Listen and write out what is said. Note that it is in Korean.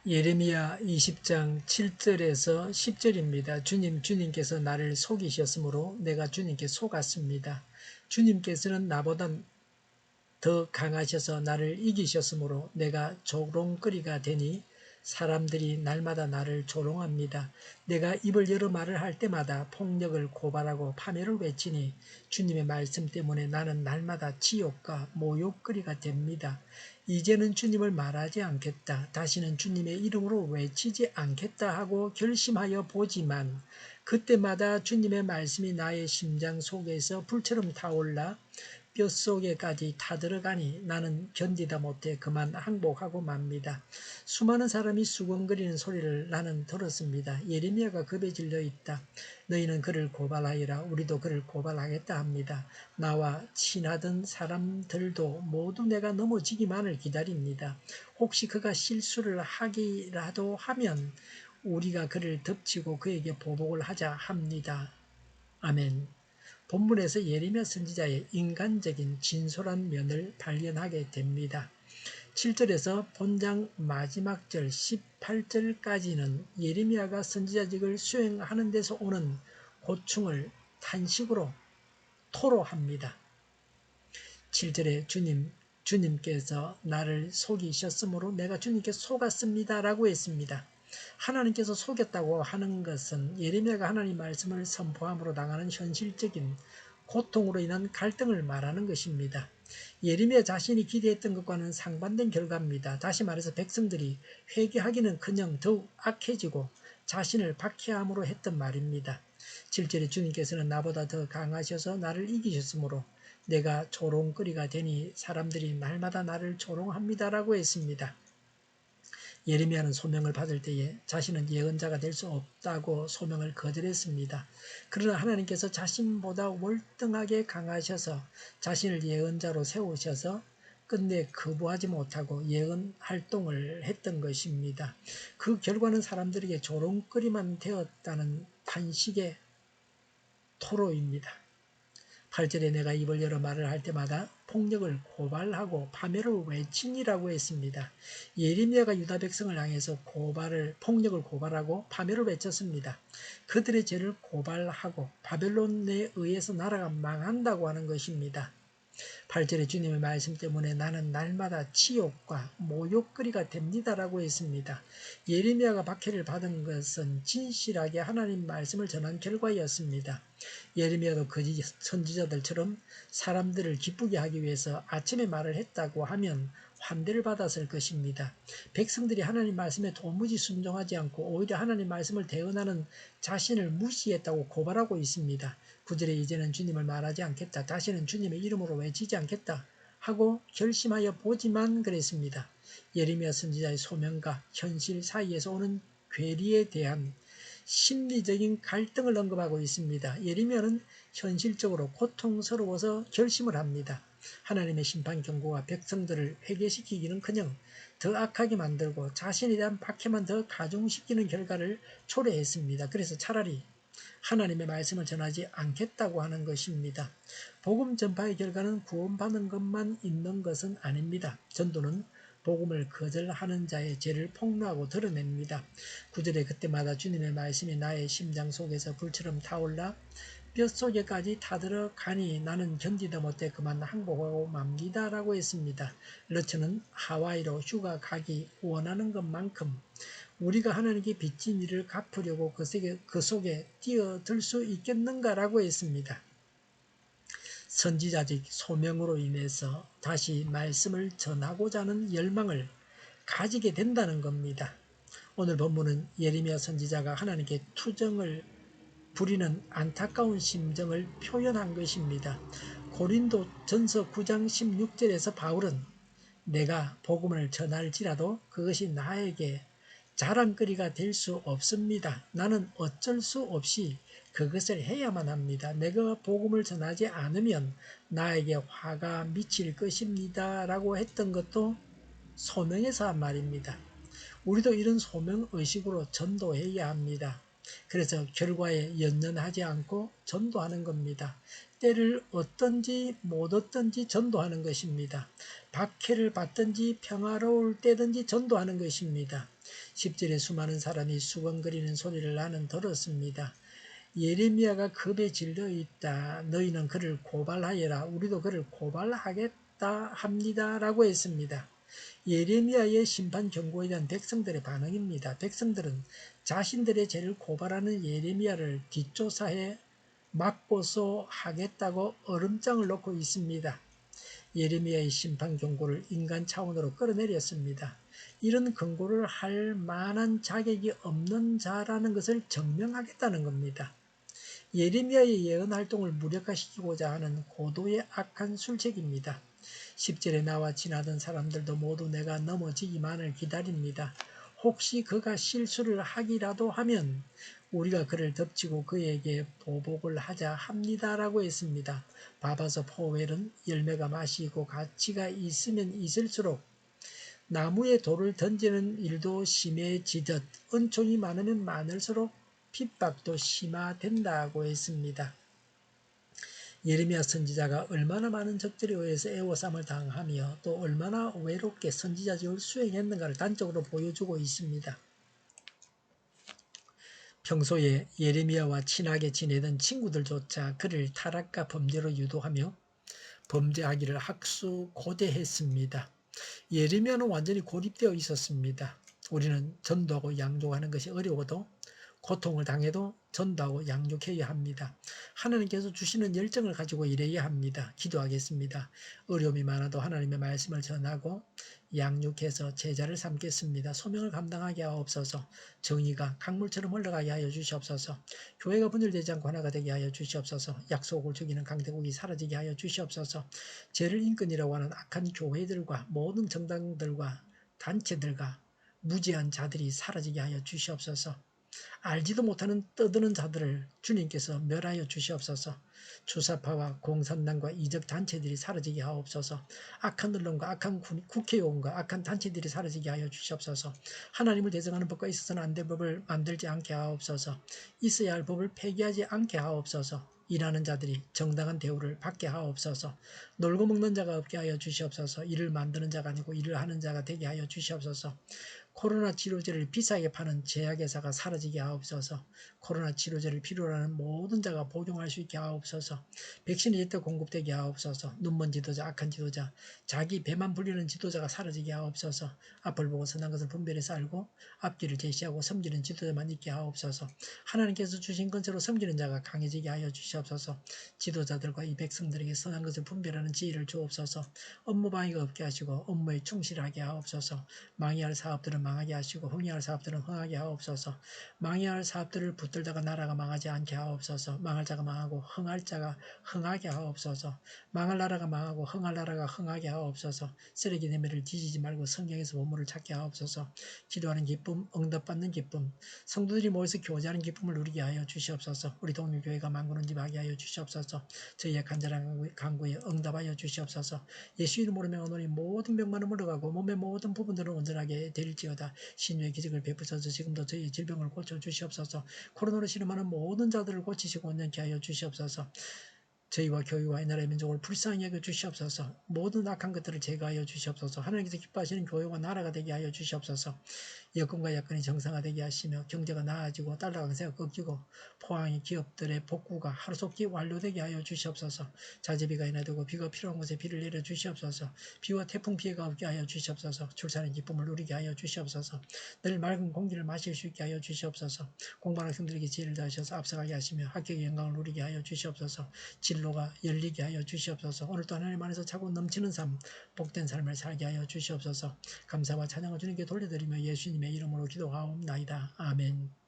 예레미야 20장 7절에서 10절입니다. 주님께서 나를 속이셨으므로 내가 주님께 속았습니다. 주님께서는 나보다 더 강하셔서 나를 이기셨으므로 내가 조롱거리가 되니 사람들이 날마다 나를 조롱합니다. 내가 입을 열어 말을 할 때마다 폭력을 고발하고 파멸을 외치니 주님의 말씀 때문에 나는 날마다 지옥과 모욕거리가 됩니다. 이제는 주님을 말하지 않겠다. 다시는 주님의 이름으로 외치지 않겠다 하고 결심하여 보지만 그때마다 주님의 말씀이 나의 심장 속에서 불처럼 타올라 뼛속에까지 타들어가니 나는 견디다 못해 그만 항복하고 맙니다. 수많은 사람이 수군거리는 소리를 나는 들었습니다. 예레미야가 겁에 질려 있다. 너희는 그를 고발하여라. 우리도 그를 고발하겠다 합니다. 나와 친하던 사람들도 모두 내가 넘어지기만을 기다립니다. 혹시 그가 실수를 하기라도 하면 우리가 그를 덮치고 그에게 보복을 하자 합니다. 아멘. 본문에서 예레미야 선지자의 인간적인 진솔한 면을 발견하게 됩니다. 7절에서 본장 마지막 절 18절까지는 예레미야가 선지자직을 수행하는 데서 오는 고충을 탄식으로 토로합니다. 7절에 주님께서 나를 속이셨으므로 내가 주님께 속았습니다 라고 했습니다. 하나님께서 속였다고 하는 것은 예레미야가 하나님 말씀을 선포함으로 당하는 현실적인 고통으로 인한 갈등을 말하는 것입니다. 예레미야 자신이 기대했던 것과는 상반된 결과입니다. 다시 말해서 백성들이 회개하기는커녕 더욱 악해지고 자신을 박해함으로 했던 말입니다. 7절에 주님께서는 나보다 더 강하셔서 나를 이기셨으므로 내가 조롱거리가 되니 사람들이 날마다 나를 조롱합니다라고 했습니다. 예레미야는 소명을 받을 때에 자신은 예언자가 될 수 없다고 소명을 거절했습니다. 그러나 하나님께서 자신보다 월등하게 강하셔서 자신을 예언자로 세우셔서 끝내 거부하지 못하고 예언 활동을 했던 것입니다. 그 결과는 사람들에게 조롱거리만 되었다는 탄식의 토로입니다. 8절에 내가 입을 열어 말을 할 때마다 폭력을 고발하고 파멸을 외치니라고 했습니다. 예레미야가 유다 백성을 향해서 폭력을 고발하고 파멸을 외쳤습니다. 그들의 죄를 고발하고 바벨론에 의해서 나라가 망한다고 하는 것입니다. 8절에 주님의 말씀 때문에 나는 날마다 치욕과 모욕거리가 됩니다라고 했습니다. 예레미야가 박해를 받은 것은 진실하게 하나님 말씀을 전한 결과였습니다. 예레미야도 거짓 선지자들처럼 사람들을 기쁘게 하기 위해서 아침에 말을 했다고 하면 환대를 받았을 것입니다. 백성들이 하나님 말씀에 도무지 순종하지 않고 오히려 하나님 말씀을 대언하는 자신을 무시했다고 고발하고 있습니다. 9절에 이제는 주님을 말하지 않겠다. 다시는 주님의 이름으로 외치지 않겠다. 하고 결심하여 보지만 그랬습니다. 예레미야 선지자의 소명과 현실 사이에서 오는 괴리에 대한 심리적인 갈등을 언급하고 있습니다. 예레미야는 현실적으로 고통스러워서 결심을 합니다. 하나님의 심판 경고가 백성들을 회개시키기는커녕 더 악하게 만들고 자신에 대한 박해만 더 가중시키는 결과를 초래했습니다. 그래서 차라리 하나님의 말씀을 전하지 않겠다고 하는 것입니다. 복음 전파의 결과는 구원받는 것만 있는 것은 아닙니다. 전도는 복음을 거절하는 자의 죄를 폭로하고 드러냅니다. 9절에 그때마다 주님의 말씀이 나의 심장 속에서 불처럼 타올라 뼛속에까지 타들어가니 나는 견디다 못해 그만 항복하고 맙니다 라고 했습니다. 러처는 하와이로 휴가 가기 원하는 것만큼 우리가 하나님께 빚진 일을 갚으려고 그 속에 뛰어들 수 있겠는가라고 했습니다. 선지자직 소명으로 인해서 다시 말씀을 전하고자 하는 열망을 가지게 된다는 겁니다. 오늘 본문은 예레미야 선지자가 하나님께 투정을 부리는 안타까운 심정을 표현한 것입니다. 고린도 전서 9장 16절에서 바울은 내가 복음을 전할지라도 그것이 나에게 자랑거리가 될 수 없습니다. 나는 어쩔 수 없이 그것을 해야만 합니다. 내가 복음을 전하지 않으면 나에게 화가 미칠 것입니다. 라고 했던 것도 소명에서 한 말입니다. 우리도 이런 소명의식으로 전도해야 합니다. 그래서 결과에 연연하지 않고 전도하는 겁니다. 때를 얻든지 못 얻든지 전도하는 것입니다. 박해를 받든지 평화로울 때든지 전도하는 것입니다. 10절에 수많은 사람이 수건거리는 소리를 나는 들었습니다. 예레미야가 겁에 질려 있다. 너희는 그를 고발하여라. 우리도 그를 고발하겠다 합니다. 라고 했습니다. 예레미야의 심판 경고에 대한 백성들의 반응입니다. 백성들은 자신들의 죄를 고발하는 예레미야를 뒷조사해 막고소하겠다고 얼음장을 놓고 있습니다. 예레미야의 심판 경고를 인간 차원으로 끌어내렸습니다. 이런 경고를 할 만한 자격이 없는 자라는 것을 증명하겠다는 겁니다. 예레미야의 예언 활동을 무력화시키고자 하는 고도의 악한 술책입니다. 10절에 나와 지나던 사람들도 모두 내가 넘어지기만을 기다립니다. 혹시 그가 실수를 하기라도 하면 우리가 그를 덮치고 그에게 보복을 하자 합니다라고 했습니다. 바바서 포웰은 열매가 맛이 있고 가치가 있으면 있을수록 나무에 돌을 던지는 일도 심해지듯 은총이 많으면 많을수록 핍박도 심화된다고 했습니다. 예레미야 선지자가 얼마나 많은 적들에 의해서 애워싸움을 당하며 또 얼마나 외롭게 선지자직을 수행했는가를 단적으로 보여주고 있습니다. 평소에 예레미야와 친하게 지내던 친구들조차 그를 타락과 범죄로 유도하며 범죄하기를 학수고대했습니다. 예레미야는 완전히 고립되어 있었습니다. 우리는 전도하고 양육하는 것이 어려워도 고통을 당해도 전도하고 양육해야 합니다. 하나님께서 주시는 열정을 가지고 일해야 합니다. 기도하겠습니다. 어려움이 많아도 하나님의 말씀을 전하고 양육해서 제자를 삼겠습니다. 소명을 감당하게 하옵소서. 정의가 강물처럼 흘러가게 하여 주시옵소서. 교회가 분열되지 않고 하나가 되게 하여 주시옵소서. 약속을 죽이는 강대국이 사라지게 하여 주시옵소서. 죄를 인권이라고 하는 악한 교회들과 모든 정당들과 단체들과 무지한 자들이 사라지게 하여 주시옵소서. 알지도 못하는 떠드는 자들을 주님께서 멸하여 주시옵소서. 주사파와 공산당과 이적 단체들이 사라지게 하옵소서. 악한 언론과 악한 국회의원과 악한 단체들이 사라지게 하여 주시옵소서. 하나님을 대적하는 법과 있어서는 안 될 법을 만들지 않게 하옵소서. 있어야 할 법을 폐기하지 않게 하옵소서. 일하는 자들이 정당한 대우를 받게 하옵소서. 놀고 먹는 자가 없게 하여 주시옵소서. 일을 만드는 자가 아니고 일을 하는 자가 되게 하여 주시옵소서. 코로나 치료제를 비싸게 파는 제약회사가 사라지게 하옵소서. 코로나 치료제를 필요로 하는 모든 자가 복용할 수 있게 하옵소서. 백신이 제때 공급되게 하옵소서. 눈먼 지도자, 악한 지도자, 자기 배만 불리는 지도자가 사라지게 하옵소서. 앞을 보고 선한 것을 분별해서 알고 앞길을 제시하고 섬기는 지도자만 있게 하옵소서. 하나님께서 주신 건처로 섬기는 자가 강해지게 하여 주시옵소서. 지도자들과 이 백성들에게 선한 것을 분별하는 지혜를 주옵소서. 업무 방해가 없게 하시고 업무에 충실하게 하옵소서. 망해야 할 사업들은 망하게 하시고 흥해야 할 사업들은 흥하게 하옵소서. 망해야 할 사업들을 붙들다가 나라가 망하지 않게 하옵소서. 망할 자가 망하고 흥할 자가 흥하게 하옵소서. 망할 나라가 망하고 흥할 나라가 흥하게 하옵소서. 쓰레기 내면을 뒤지지 말고 성경에서 보물을 찾게 하옵소서. 기도하는 기쁨, 응답받는 기쁨, 성도들이 모여서 교제하는 기쁨을 누리게 하여 주시옵소서. 우리 동료교회가 만구는 집 하게 하여 주시옵소서. 저희의 간절한 간구에 응답하여 주시옵소서. 예수 이름으로 명하노니 모든 병만은 물러가고 몸의 모든 부분들은 온전하게 될지어다. 신유의 기적을 베푸셔서 지금도 저희의 질병을 고쳐주시옵소서. 코로나로 시름하는 모든 자들을 고치시고 온전케 하여 주시옵소서. 저희와 교회와 이 나라의 민족을 불쌍히 여겨 주시옵소서. 모든 악한 것들을 제거하여 주시옵소서. 하나님께서 기뻐하시는 교회와 나라가 되게 하여 주시옵소서. 여건과 여건이 정상화되게 하시며 경제가 나아지고 달러 강세가 꺾이고 포항의 기업들의 복구가 하루속히 완료되게 하여 주시옵소서. 자재비가 인하되고 비가 필요한 곳에 비를 내려 주시옵소서. 비와 태풍 피해가 없게 하여 주시옵소서. 출산의 기쁨을 누리게 하여 주시옵소서. 늘 맑은 공기를 마실 수 있게 하여 주시옵소서. 공부하는 학생들에게 지혜를 더하셔서 앞서가게 하시며 합격의 영광을 누리게 하여 주시옵소서. 진로가 열리게 하여 주시옵소서. 오늘도 하나님 안에서 차고 넘치는 삶, 복된 삶을 살게 하여 주시옵소서. 감사와 찬양을 주님께 돌려드리며 예수님의 이름으로 기도하옵나이다. 아멘.